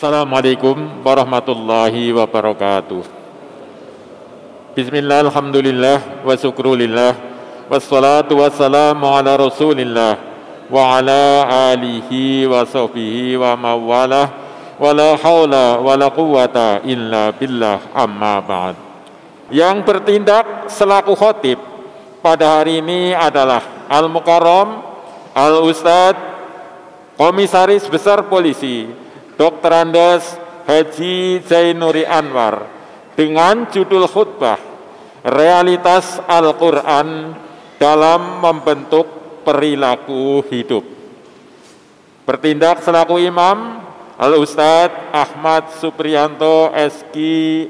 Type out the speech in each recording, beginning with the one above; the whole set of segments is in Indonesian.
Assalamualaikum warahmatullahi wabarakatuh. Bismillah, alhamdulillah, wa syukrulillah, wassalatu wassalamu ala rasulillah, wa ala alihi wa sahbihi wa mawalah, wa la hawla wa la quwata illa billah, amma ba'd. Yang bertindak selaku khotib pada hari ini adalah Al-Mukarram Al-Ustadz Komisaris Besar Polisi Dr. Andes Haji Zainuri Anwar dengan judul khutbah Realitas Al-Quran dalam Membentuk Perilaku Hidup. Bertindak selaku imam Al-Ustadz Ahmad Supriyanto SQ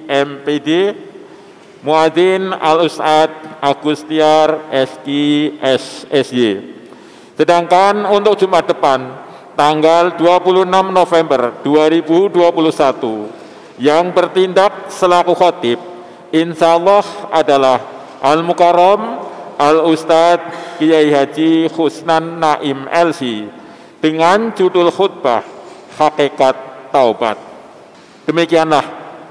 MPD, muadzin Al-Ustadz Agustiar SQ SSY. Sedangkan untuk Jumat depan tanggal 26 November 2021 yang bertindak selaku khotib insya Allah adalah Al-Mukarram Al-Ustadz Kiai Haji Khusnan Naim LC dengan judul khutbah Hakikat Taubat. Demikianlah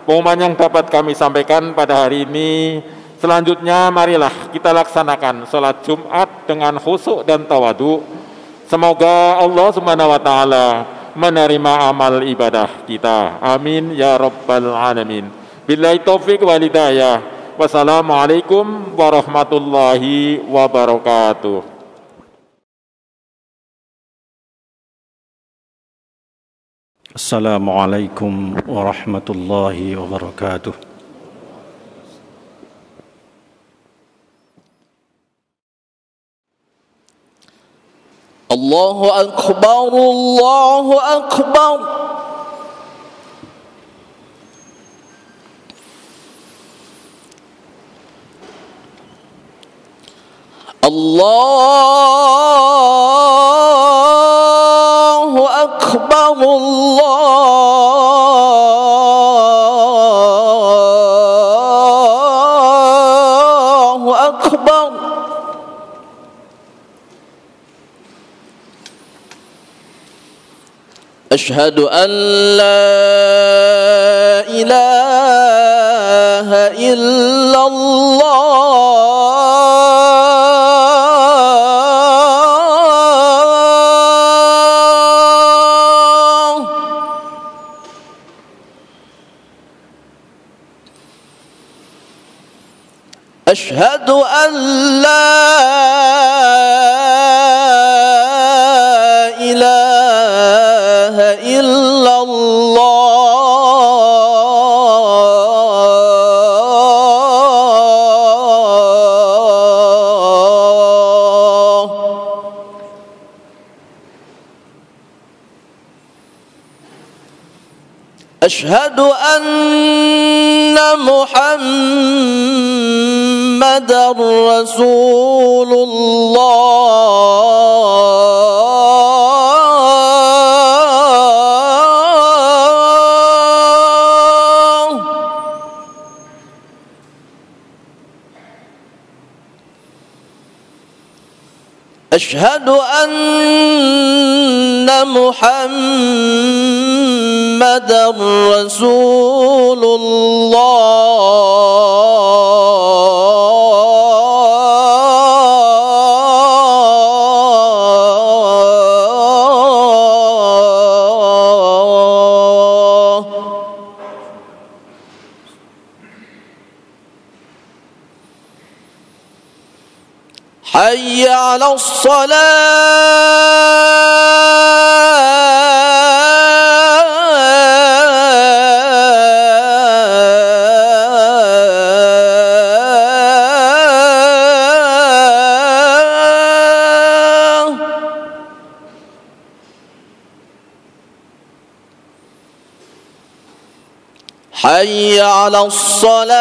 pengumuman yang dapat kami sampaikan pada hari ini. Selanjutnya marilah kita laksanakan sholat Jumat dengan khusyuk dan tawadu. Semoga Allah Subhanahu wa taala menerima amal ibadah kita. Amin ya rabbal alamin. Billahi taufik wal hidayah. Wassalamualaikum warahmatullahi wabarakatuh. Assalamualaikum warahmatullahi wabarakatuh. Allahu Akbar, Allahu Akbar. Allahu Akbar, Allahu Akbar. أشهد أن لا إله إلا الله أشهد أن لا إله إلا الله أشهد أن محمدًا رسول الله أشهد أن محمدًا رسول الله حي على الصلاة حي على الصلاة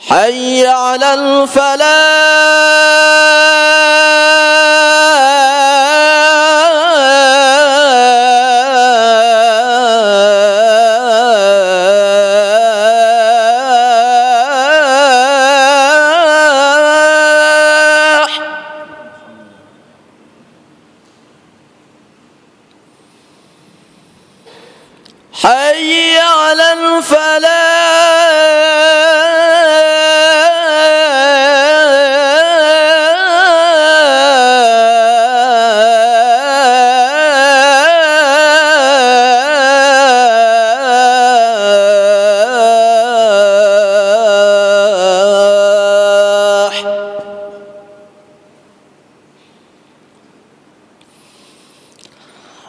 حي على الفلاح حي على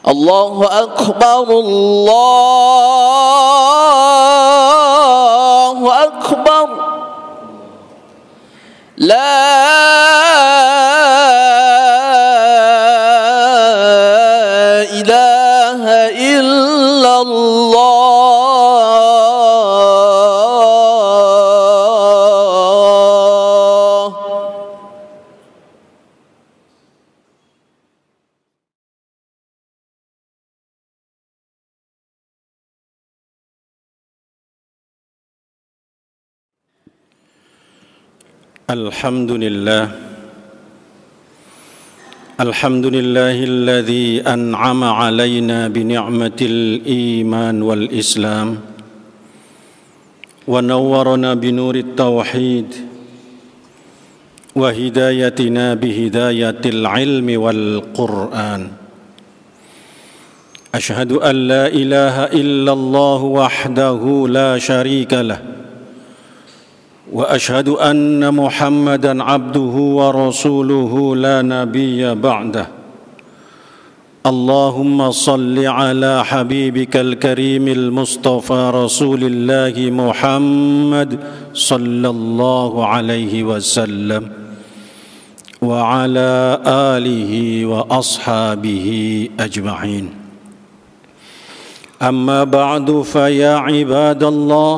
الله أكبر الله أكبر لا إله إلا الله. الحمد لله الذي أنعم علينا بنعمة الإيمان والإسلام ونورنا بنور التوحيد وهدايتنا بهداية العلم والقرآن. أشهد أن لا إله إلا الله وحده لا شريك له وأشهد أن محمدًا عبده ورسوله لا نبي بعده. اللهم صل على حبيبك الكريم المصطفى رسول الله محمد صلى الله عليه وسلم وعلى آله وأصحابه أجمعين. أما بعد فيا عباد الله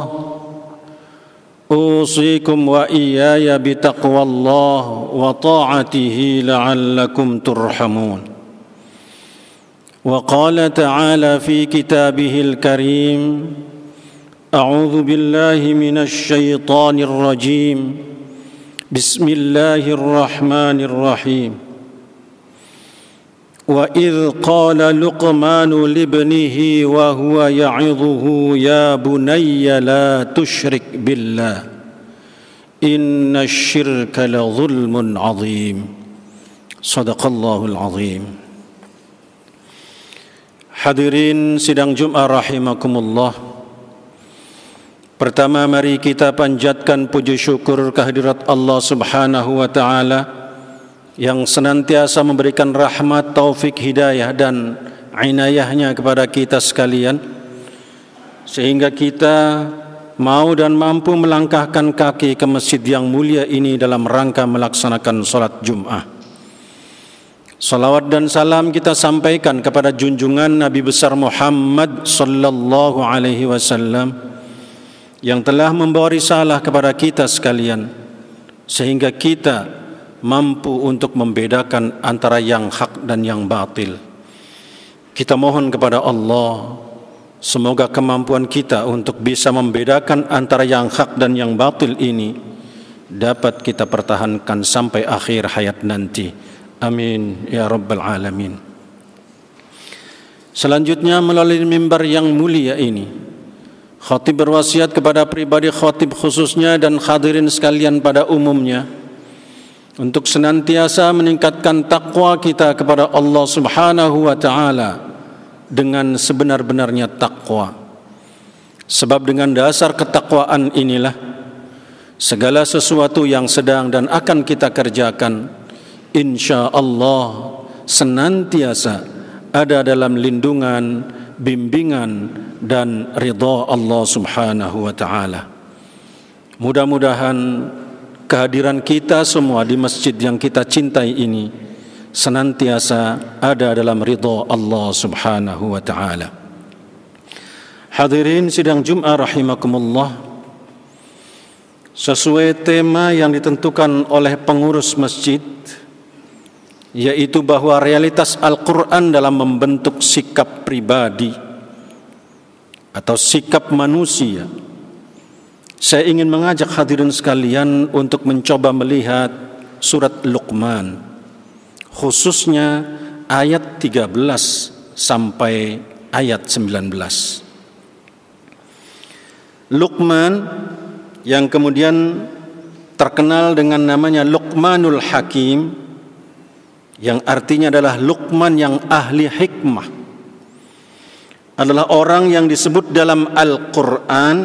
أوصيكم وإياي بتقوى الله وطاعته لعلكم ترحمون. وقال تعالى في كتابه الكريم: أعوذ بالله من الشيطان الرجيم بسم الله الرحمن الرحيم. وإذ قال لقمان لابنه وهو يعظه يا بني لا تشرك بالله إن الشرك لظلم عظيم. صدق الله العظيم. Hadirin sidang Jumat rahimakumullah. Pertama, mari kita panjatkan puji syukur kehadirat Allah Subhanahu wa taala yang senantiasa memberikan rahmat, taufik, hidayah dan inayahnya kepada kita sekalian, sehingga kita mau dan mampu melangkahkan kaki ke masjid yang mulia ini dalam rangka melaksanakan salat Jum'ah. Salawat dan salam kita sampaikan kepada junjungan Nabi besar Muhammad sallallahu alaihi wasallam yang telah membawa risalah kepada kita sekalian, sehingga kita mampu untuk membedakan antara yang hak dan yang batil. Kita mohon kepada Allah, semoga kemampuan kita untuk bisa membedakan antara yang hak dan yang batil ini dapat kita pertahankan sampai akhir hayat nanti. Amin ya rabbal alamin. Selanjutnya, melalui mimbar yang mulia ini, khatib berwasiat kepada pribadi khatib khususnya dan hadirin sekalian pada umumnya untuk senantiasa meningkatkan takwa kita kepada Allah Subhanahu wa taala dengan sebenar-benarnya takwa. Sebab dengan dasar ketakwaan inilah segala sesuatu yang sedang dan akan kita kerjakan insya-Allah senantiasa ada dalam lindungan, bimbingan dan ridha Allah Subhanahu wa taala. Mudah-mudahan kehadiran kita semua di masjid yang kita cintai ini senantiasa ada dalam ridha Allah Subhanahu wa taala. Hadirin sidang Jumat rahimakumullah, sesuai tema yang ditentukan oleh pengurus masjid, yaitu bahwa realitas Al-Quran dalam membentuk sikap pribadi atau sikap manusia, saya ingin mengajak hadirin sekalian untuk mencoba melihat surat Luqman, khususnya ayat 13 sampai ayat 19. Luqman yang kemudian terkenal dengan namanya Luqmanul Hakim, yang artinya adalah Luqman yang ahli hikmah, adalah orang yang disebut dalam Al-Quran,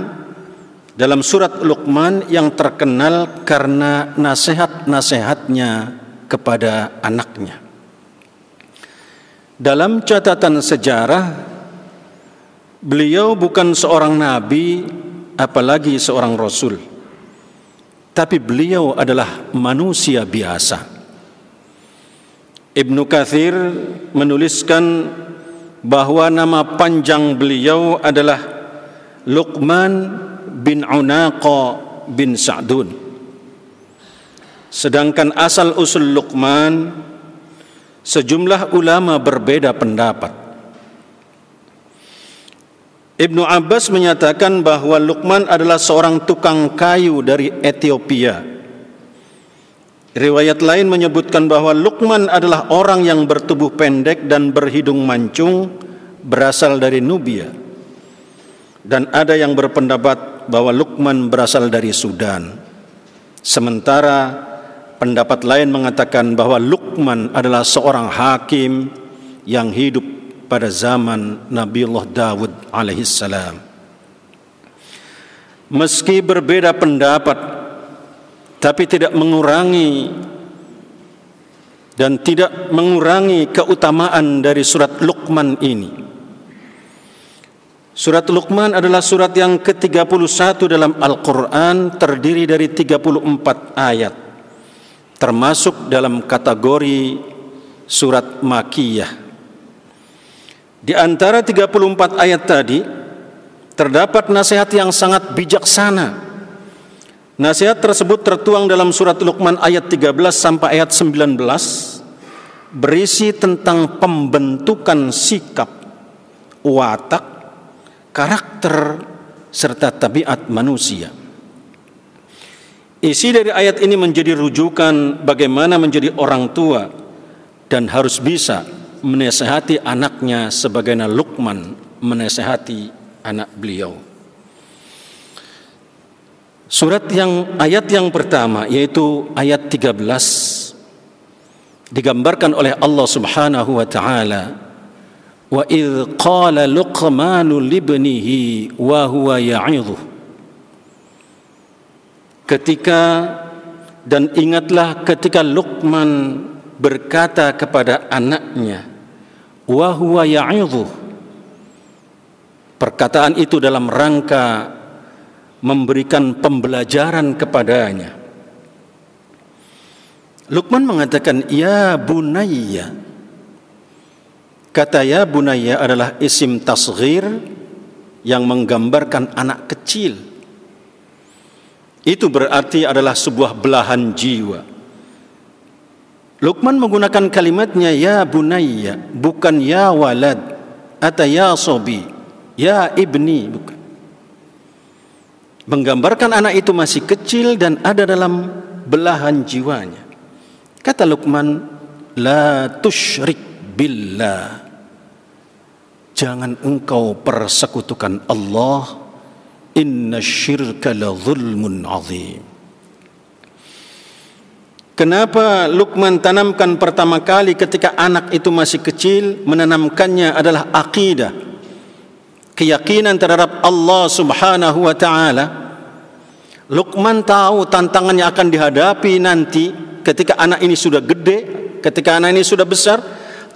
dalam surat Luqman, yang terkenal karena nasihat-nasihatnya kepada anaknya. Dalam catatan sejarah, beliau bukan seorang nabi, apalagi seorang rasul, tapi beliau adalah manusia biasa. Ibnu Katsir menuliskan bahwa nama panjang beliau adalah Luqman bin Unaqa bin Sa'dun. Sedangkan asal usul Luqman, sejumlah ulama berbeda pendapat. Ibnu Abbas menyatakan bahwa Luqman adalah seorang tukang kayu dari Ethiopia. Riwayat lain menyebutkan bahwa Luqman adalah orang yang bertubuh pendek dan berhidung mancung, berasal dari Nubia. Dan ada yang berpendapat bahwa Luqman berasal dari Sudan. Sementara pendapat lain mengatakan bahwa Luqman adalah seorang hakim yang hidup pada zaman Nabiullah Dawud alaihissalam. Meski berbeda pendapat, tapi tidak mengurangi keutamaan dari surat Luqman ini. Surat Luqman adalah surat yang ke-31 dalam Al-Quran, terdiri dari 34 ayat, termasuk dalam kategori surat Makkiyah. Di antara 34 ayat tadi terdapat nasihat yang sangat bijaksana. Nasihat tersebut tertuang dalam surat Luqman ayat 13 sampai ayat 19, berisi tentang pembentukan sikap, watak, karakter, serta tabiat manusia. Isi dari ayat ini menjadi rujukan bagaimana menjadi orang tua dan harus bisa menasihati anaknya sebagaimana Luqman menasihati anak beliau. Ayat yang pertama, yaitu ayat 13, digambarkan oleh Allah Subhanahu wa taala, wa idz qala Luqmanu libnihi wa huwa ya'idhu. Ingatlah ketika Luqman berkata kepada anaknya, wa huwa ya'idhu. Perkataan itu dalam rangka memberikan pembelajaran kepadanya. Luqman mengatakan, ya bunayya. Kata ya bunayya adalah isim tasghir yang menggambarkan anak kecil. Itu berarti adalah sebuah belahan jiwa. Luqman menggunakan kalimatnya ya bunayya, bukan ya walad atau ya sobi, ya ibni, bukan. Menggambarkan anak itu masih kecil dan ada dalam belahan jiwanya. Kata Luqman, la tusyrik billah. Jangan engkau persekutukan Allah. Inna syirka la zulmun azim. Kenapa Luqman tanamkan pertama kali ketika anak itu masih kecil? Menanamkannya adalah akidah, keyakinan terhadap Allah Subhanahu wa taala. Luqman tahu tantangan yang akan dihadapi nanti ketika anak ini sudah gede, ketika anak ini sudah besar.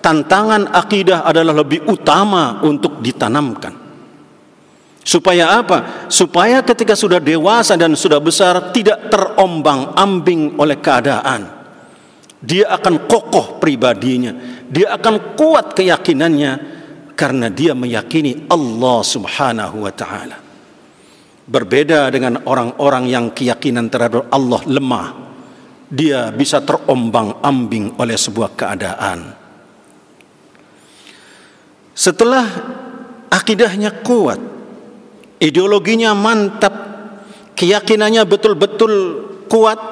Tantangan akidah adalah lebih utama untuk ditanamkan. Supaya apa? Supaya ketika sudah dewasa dan sudah besar tidak terombang-ambing oleh keadaan. Dia akan kokoh pribadinya, dia akan kuat keyakinannya, karena dia meyakini Allah Subhanahu wa taala. Berbeda dengan orang-orang yang keyakinan terhadap Allah lemah. Dia bisa terombang-ambing oleh sebuah keadaan. Setelah akidahnya kuat, ideologinya mantap, keyakinannya betul-betul kuat,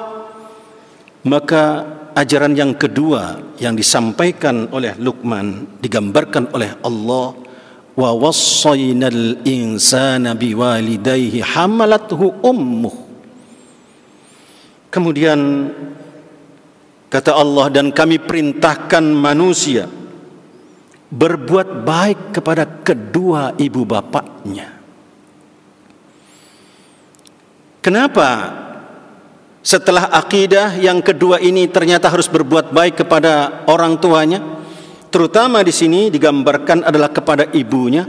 maka ajaran yang kedua yang disampaikan oleh Luqman, digambarkan oleh Allah, wa wassaynal insana biwalidayhi hamalathu ummuh. Kemudian kata Allah, dan kami perintahkan manusia berbuat baik kepada kedua ibu bapaknya. Kenapa setelah akidah yang kedua ini ternyata harus berbuat baik kepada orang tuanya? Terutama di sini digambarkan adalah kepada ibunya.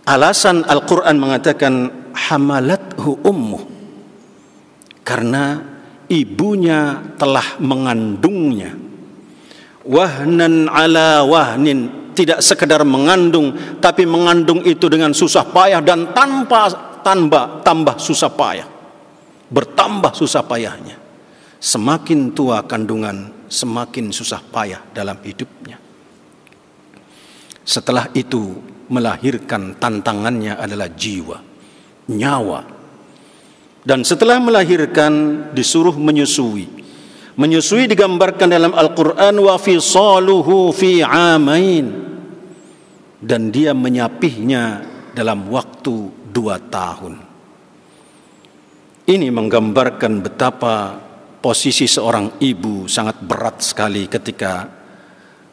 Alasan Al-Quran mengatakan hamalathu ummuh, karena ibunya telah mengandungnya. Wahnan ala wahnin, tidak sekedar mengandung, tapi mengandung itu dengan susah payah dan tambah susah payah, bertambah susah payahnya. Semakin tua kandungan, semakin susah payah dalam hidupnya. Setelah itu melahirkan, tantangannya adalah jiwa, nyawa. Dan setelah melahirkan disuruh menyusui. Menyusui digambarkan dalam Al-Quran wa fisaluhu fi amain, dan dia menyapihnya dalam waktu 2 tahun. Ini menggambarkan betapa posisi seorang ibu sangat berat sekali ketika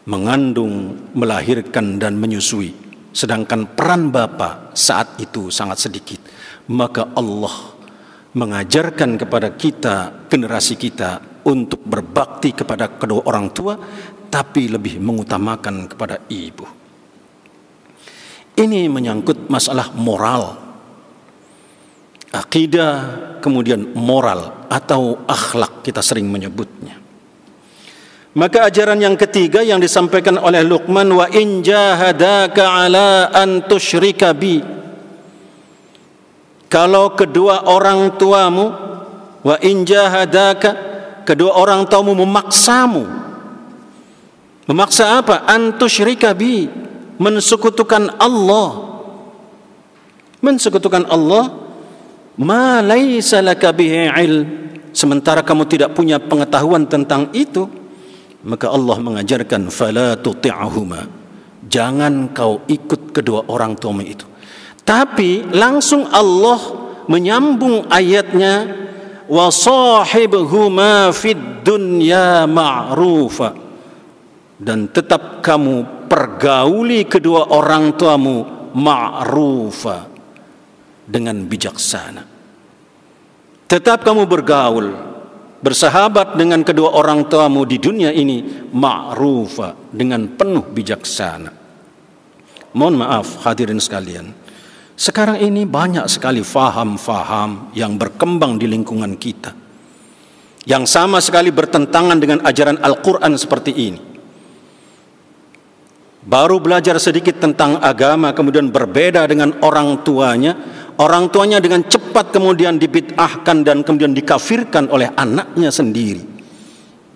mengandung, melahirkan dan menyusui, sedangkan peran bapa saat itu sangat sedikit. Maka Allah mengajarkan kepada kita, generasi kita, untuk berbakti kepada kedua orang tua, tapi lebih mengutamakan kepada ibu. Ini menyangkut masalah moral, akidah, kemudian moral atau akhlak kita sering menyebutnya. Maka ajaran yang ketiga yang disampaikan oleh Luqman, wa in jahadaka ala an tusyrika bi, kalau kedua orang tuamu, wa in jahadaka, kedua orang tuamu memaksamu. Memaksa apa? An tusyrika bi, mensekutukan Allah. Mensekutukan Allah, ma laisa laka bihi ilm, sementara kamu tidak punya pengetahuan tentang itu. Maka Allah mengajarkan fala tuti'ahuma, jangan kau ikut kedua orang tuamu itu. Tapi langsung Allah menyambung ayatnya, wa sahibhuma fid dunya ma'rufa, dan tetap kamu pergauli kedua orang tuamu ma'rufa, dengan bijaksana. Tetap kamu bergaul, bersahabat dengan kedua orang tuamu di dunia ini ma'rufa, dengan penuh bijaksana. Mohon maaf hadirin sekalian, sekarang ini banyak sekali faham-faham yang berkembang di lingkungan kita, yang sama sekali bertentangan dengan ajaran Al-Quran seperti ini. Baru belajar sedikit tentang agama, kemudian berbeda dengan orang tuanya. Orang tuanya dengan cepat kemudian dibid'ahkan dan kemudian dikafirkan oleh anaknya sendiri,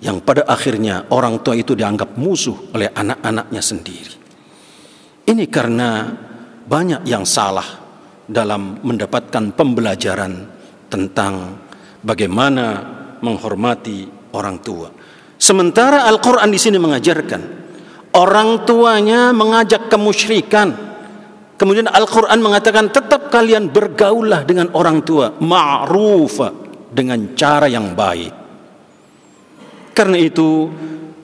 yang pada akhirnya orang tua itu dianggap musuh oleh anak-anaknya sendiri. Ini karena banyak yang salah dalam mendapatkan pembelajaran tentang bagaimana menghormati orang tua. Sementara Al-Quran di sini mengajarkan orang tuanya mengajak kemusyrikan. Kemudian Al-Quran mengatakan tetap kalian bergaullah dengan orang tua ma'rufa, dengan cara yang baik. Karena itu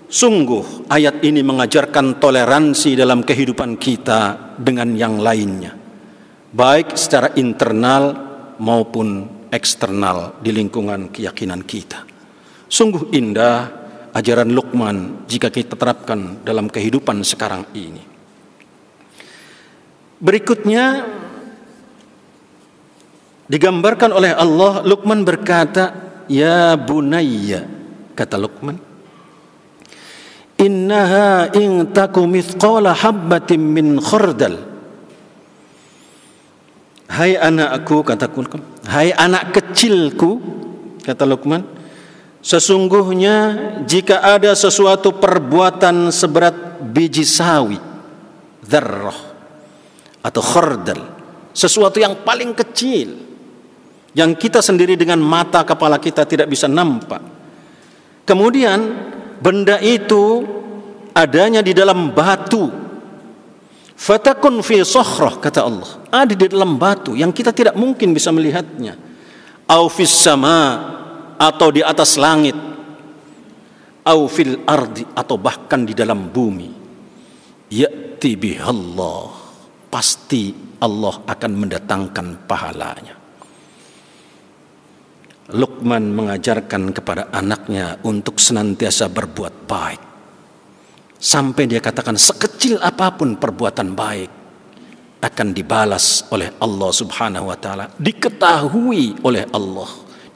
sungguh ayat ini mengajarkan toleransi dalam kehidupan kita dengan yang lainnya, baik secara internal maupun eksternal di lingkungan keyakinan kita. Sungguh indah ajaran Luqman jika kita terapkan dalam kehidupan sekarang ini. Berikutnya digambarkan oleh Allah, Luqman berkata, ya bunayya, kata Luqman, innaha in taku mithqala habbatin min khardal. Hai anakku, kata Luqman, hai anak kecilku, kata Luqman, sesungguhnya jika ada sesuatu perbuatan seberat biji sawi, dzarrah atau khardal, sesuatu yang paling kecil yang kita sendiri dengan mata kepala kita tidak bisa nampak, kemudian benda itu adanya di dalam batu, Fatakun fi sakhrah, kata Allah, ada di dalam batu yang kita tidak mungkin bisa melihatnya. Au fis sama, atau di atas langit. Au fil ardi, atau bahkan di dalam bumi. Ya'ti bihallah, pasti Allah akan mendatangkan pahalanya. Luqman mengajarkan kepada anaknya untuk senantiasa berbuat baik. Sampai dia katakan sekecil apapun perbuatan baik akan dibalas oleh Allah Subhanahu wa ta'ala, diketahui oleh Allah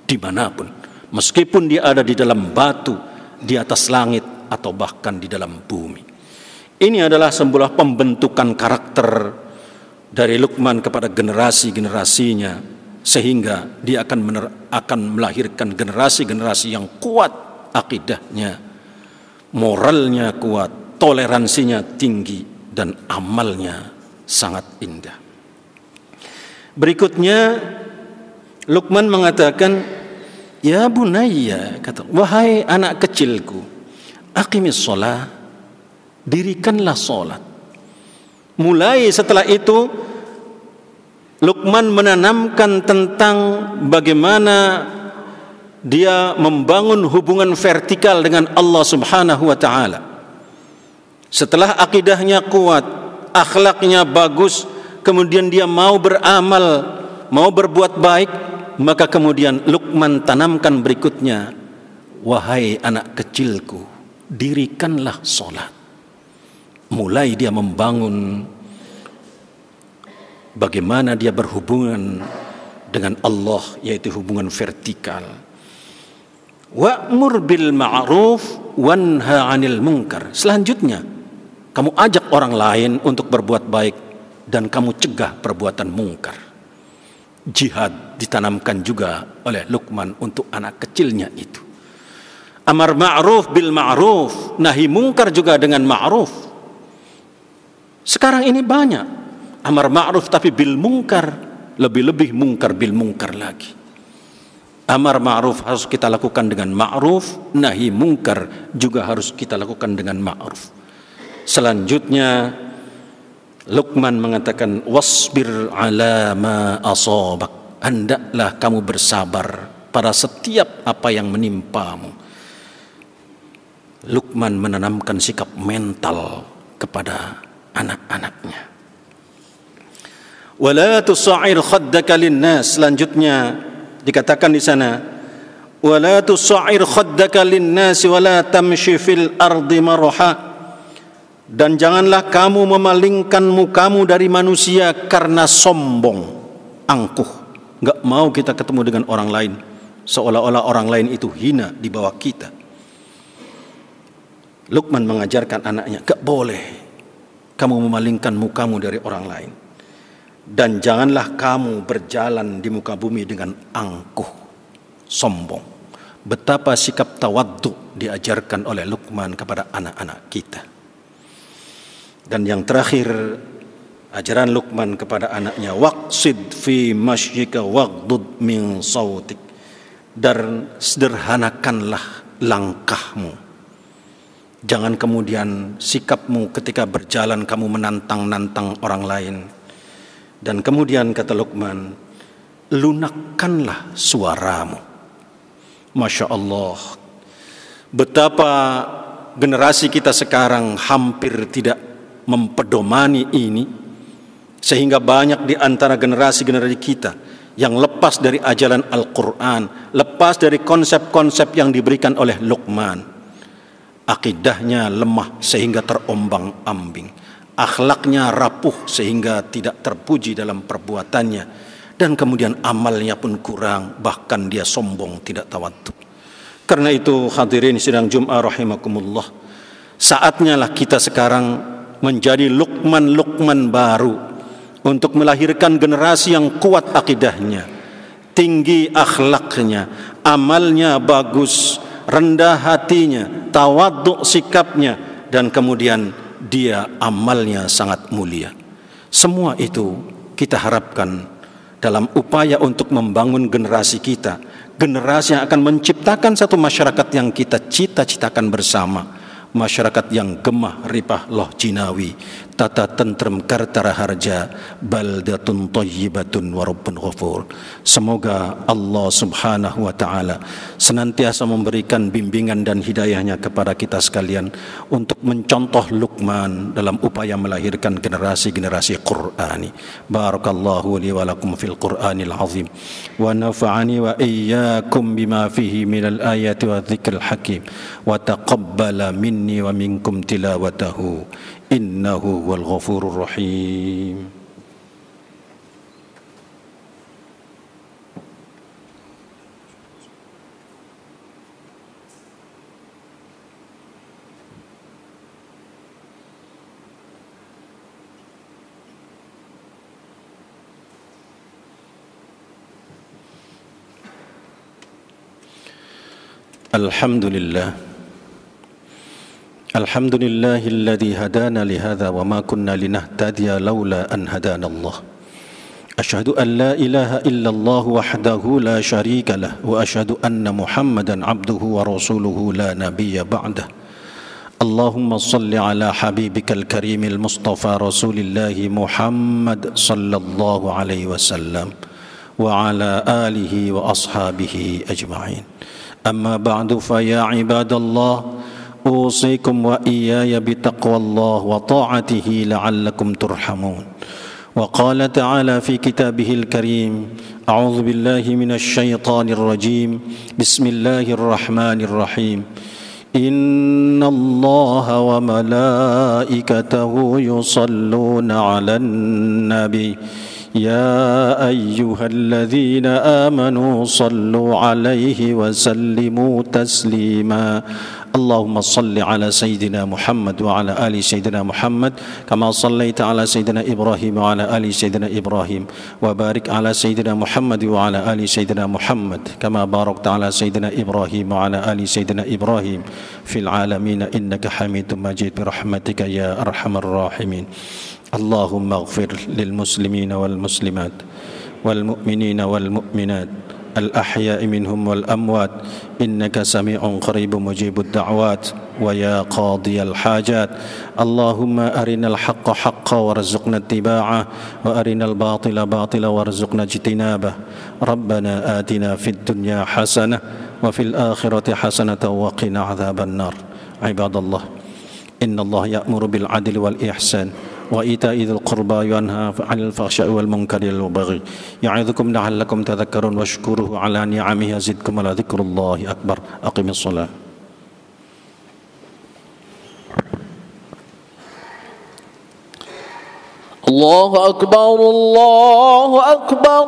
dimanapun, meskipun dia ada di dalam batu, di atas langit, atau bahkan di dalam bumi. Ini adalah sebuah pembentukan karakter dari Luqman kepada generasi-generasinya, sehingga dia akan melahirkan generasi-generasi yang kuat akidahnya, moralnya kuat, toleransinya tinggi, dan amalnya sangat indah. Berikutnya Luqman mengatakan, ya bunayya, kata, wahai anak kecilku, aqimis shalah, dirikanlah salat. Mulai setelah itu Luqman menanamkan tentang bagaimana dia membangun hubungan vertikal dengan Allah Subhanahu wa ta'ala. Setelah akidahnya kuat, akhlaknya bagus, kemudian dia mau beramal, mau berbuat baik, maka kemudian Luqman tanamkan berikutnya, wahai anak kecilku, dirikanlah salat. Mulai dia membangun bagaimana dia berhubungan dengan Allah, yaitu hubungan vertikal. Wa'mur bil ma'ruf wanha 'anil munkar. Selanjutnya, kamu ajak orang lain untuk berbuat baik dan kamu cegah perbuatan mungkar. Jihad ditanamkan juga oleh Luqman untuk anak kecilnya itu. Amar ma'ruf bil ma'ruf, nahi mungkar juga dengan ma'ruf. Sekarang ini banyak amar ma'ruf tapi bil mungkar, lebih-lebih mungkar bil mungkar lagi. Amar ma'ruf harus kita lakukan dengan ma'ruf, nahi mungkar juga harus kita lakukan dengan ma'ruf. Selanjutnya Luqman mengatakan, wasbir ala ma asabak, hendaklah kamu bersabar pada setiap apa yang menimpamu. Luqman menanamkan sikap mental kepada anak-anaknya. Wala tusa'ir khaddaka linnas, selanjutnya dikatakan di sana, wala tusa'ir khaddaka linnas wala tamshi fil ardi marha, dan janganlah kamu memalingkan mukamu dari manusia karena sombong, angkuh. Enggak mau kita ketemu dengan orang lain seolah-olah orang lain itu hina di bawah kita. Luqman mengajarkan anaknya, enggak boleh kamu memalingkan mukamu dari orang lain. Dan janganlah kamu berjalan di muka bumi dengan angkuh, sombong. Betapa sikap tawaddu diajarkan oleh Luqman kepada anak-anak kita. Dan yang terakhir, ajaran Luqman kepada anaknya, waqsid fi mashyika waghdud min sautik, dan sederhanakanlah langkahmu. Jangan kemudian sikapmu ketika berjalan kamu menantang-nantang orang lain. Dan kemudian kata Luqman, lunakkanlah suaramu. Masya Allah, betapa generasi kita sekarang hampir tidak mempedomani ini, sehingga banyak di antara generasi-generasi kita yang lepas dari ajaran Al-Quran, lepas dari konsep-konsep yang diberikan oleh Luqman. Akidahnya lemah sehingga terombang-ambing, akhlaknya rapuh sehingga tidak terpuji dalam perbuatannya, dan kemudian amalnya pun kurang, bahkan dia sombong, tidak tawadhu. Karena itu hadirin sidang Jum'ah rahimakumullah, saatnya lah kita sekarang menjadi Luqman-Luqman baru untuk melahirkan generasi yang kuat akidahnya, tinggi akhlaknya, amalnya bagus, rendah hatinya, tawadhu sikapnya, dan kemudian dia amalnya sangat mulia. Semua itu kita harapkan dalam upaya untuk membangun generasi kita, generasi yang akan menciptakan satu masyarakat yang kita cita-citakan bersama, masyarakat yang gemah ripah loh jinawi, tata tentrem kartara harja, baldatun thayyibatun wa rabbun ghafur. Semoga Allah Subhanahu wa taala senantiasa memberikan bimbingan dan hidayahnya kepada kita sekalian untuk mencontoh Luqman dalam upaya melahirkan generasi-generasi Qur'ani. Barakallahu li wa lakum fil Qur'anil azim wa nafa'ani wa iyyakum bima fihi minal ayati wa dzikril hakim wa taqabbala minni wa minkum tilawatahu innahu wal ghafurur rahim. Alhamdulillahilladzi hadana lihadza wa ma kunna linahtadiya laula an hadana Allah. Asyhadu an la ilaha illallah wahdahu la syarika lah wa asyhadu anna Muhammadan abduhu wa rasuluhu la nabiyya ba'dah. Allahumma salli ala habibikal karimil mustafa rasulillahi Muhammad sallallahu alaihi wasallam wa ala alihi wa ashabihi ajma'in. Amma ba'du fa ya ibadallah usikum wa iyaya bitaqwallah wa ta'atihi la'allakum turhamun. Wa qala ta'ala fi kitabihil karim, a'udzu billahi minasy syaithanir rajim, bismillahirrahmanirrahim. Innallaha wa malaikatahu yusalluna 'alan nabi يا أيها الذين آمنوا صلوا عليه وسلموا تسليما اللهم صل على سيدنا محمد وعلى آل سيدنا محمد كما صليت على سيدنا إبراهيم وعلى آل سيدنا إبراهيم وبارك على سيدنا محمد وعلى آل سيدنا محمد كما باركت على سيدنا إبراهيم وعلى آل سيدنا إبراهيم في العالمين إنك حميد مجيد برحمتك يا أرحم الراحمين. اللهم اغفر للمسلمين والمسلمات والمؤمنين والمؤمنات الأحياء منهم والأموات إنك سميع قريب مجيب الدعوات ويا قاضي الحاجات. اللهم أرنا الحق حقا وارزقنا اتباعه وأرنا الباطل باطلا وارزقنا اجتنابه. ربنا آتنا في الدنيا حسنة وفي الآخرة حسنة وقنا عذاب النار. عباد الله إن الله يأمر بالعدل والإحسان وإيتاء ذي القربى وينهى عن الفحشاء والمنكر والبغي يعظكم لعلكم تذكرون واشكروه على نعمه يزدكم ولذكر الله أكبر. أقم الصلاة. الله أكبر الله أكبر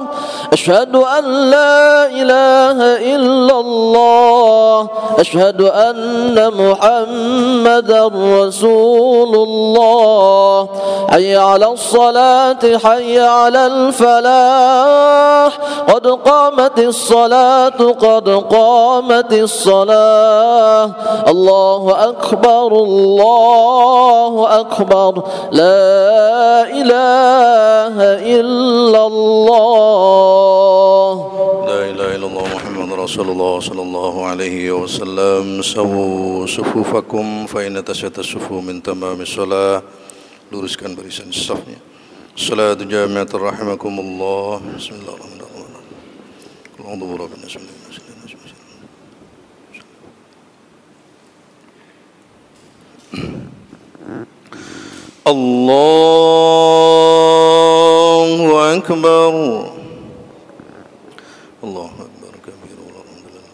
أشهد أن لا إله إلا الله أشهد أن محمدا رسول الله. حي على الصلاة حي على الفلاح قد قامت الصلاة قد قامت الصلاة. الله أكبر الله أكبر لا إله إلا الله. لا إله إلا الله محمد رسول الله صلى الله عليه وسلم. سووا صفوفكم فإن تسوية الصفوف من تمام الصلاة. Luruskan barisan safnya. Salatu jami'at rahimakumullah. Bismillahirrahmanirrahim. Allahu rabbana Allahu akbar. Allahu akbar kabir walhamdulillah.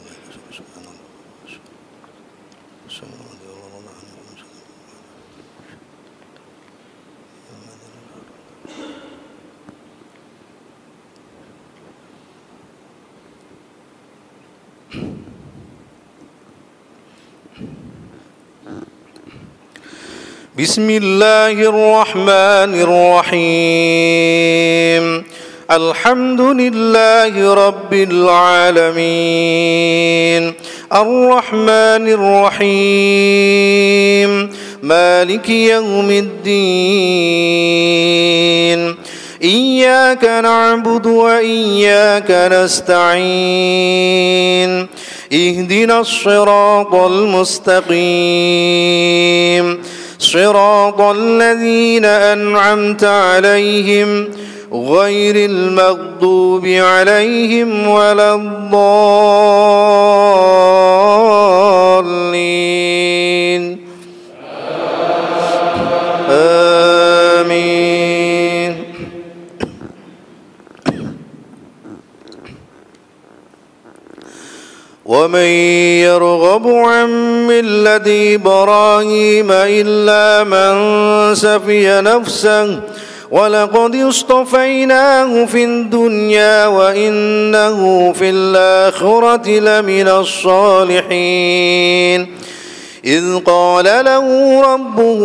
Bismillahirrahmanirrahim. Alhamdulillahi rabbil alamin. Ar-Rahmanir Rahim. Maliki yaumiddin. Iyyaka na'budu wa iyyaka nasta'in. اهدنا الصراط المستقيم صراط الذين أنعمت عليهم غير المغضوب عليهم ولا الضالين آمين. ومن يرغب عن ملة إبراهيم إلا من سفي نفسه ولقد اصطفيناه في الدنيا وإنه في الآخرة لمن الصالحين إذ قال له ربه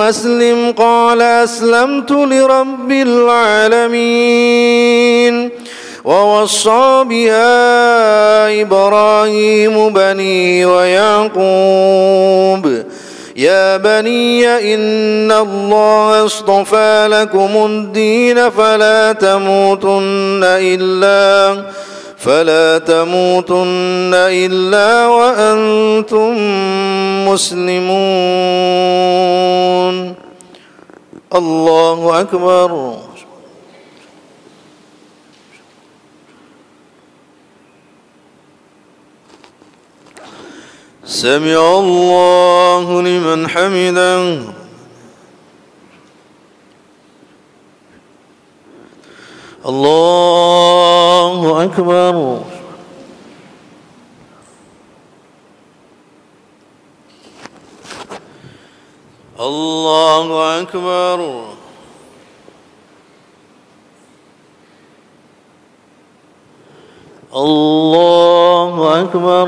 أسلم قال أسلمت لرب العالمين ووصى بها إبراهيم بنيه ويعقوب يا بني إن الله اصطفى لكم الدين فلا تموتن إلا وأنتم مسلمون. الله أكبر. سمع الله لمن حمده. الله أكبر. الله أكبر. الله أكبر.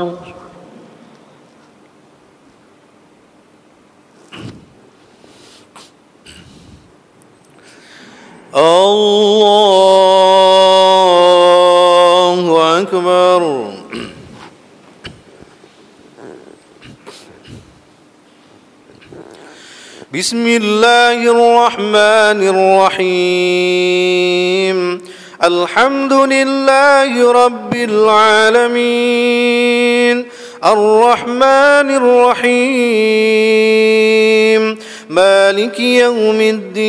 الله أكبر. بسم الله الرحمن الرحيم الحمد لله رب العالمين الرحمن الرحيم مالك يوم الدين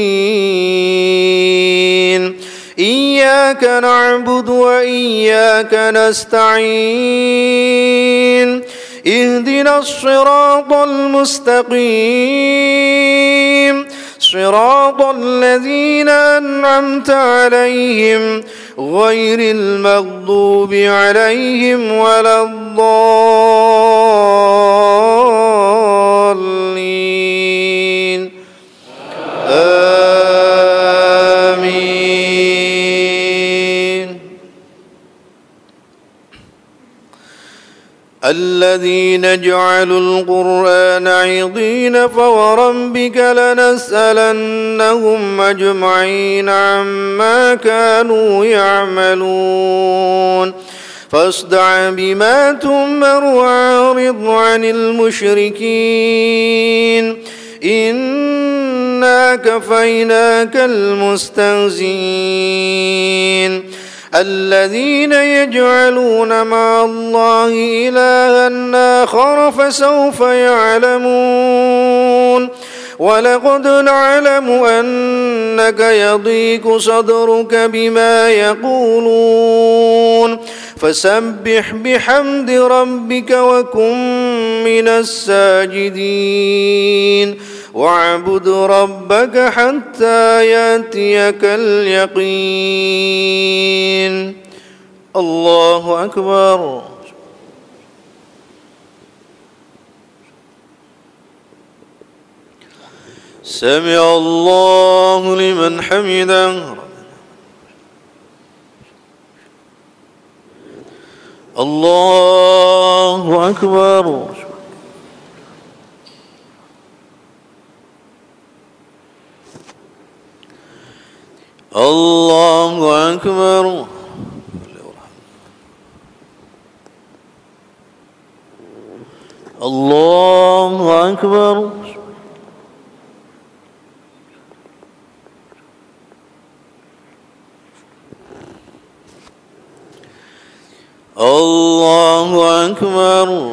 إياك نعبد وإياك نستعين اهدنا الصراط المستقيم صراط الذين أنعمت عليهم غير المغضوب عليهم ولا الضالين آمين. الذين جعلوا القرآن عضين فوربك لنسألنهم أجمعين عما كانوا يعملون فاصدع بما تؤمر وأعرض عن المشركين إنا كفيناك المستهزئين. الذين يجعلون مع الله إلها آخر فسوف يعلمون ولقد نعلم أنك يضيق صدرك بما يقولون فسبح بحمد ربك وكن من الساجدين واعبد ربك حتى يأتيك اليقين. الله أكبر. سمع الله لمن حمده. الله أكبر. الله أكبر. الله أكبر. الله أكبر.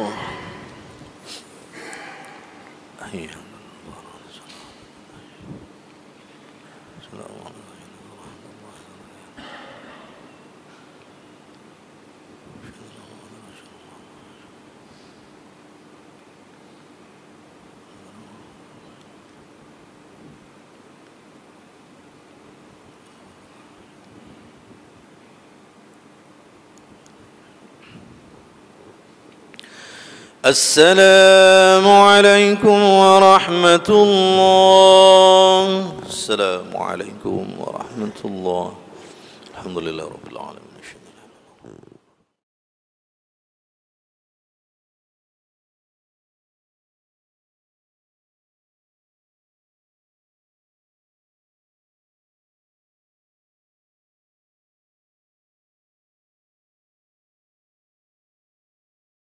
السلام عليكم ورحمة الله. السلام عليكم ورحمة الله. الحمد لله رب العالمين.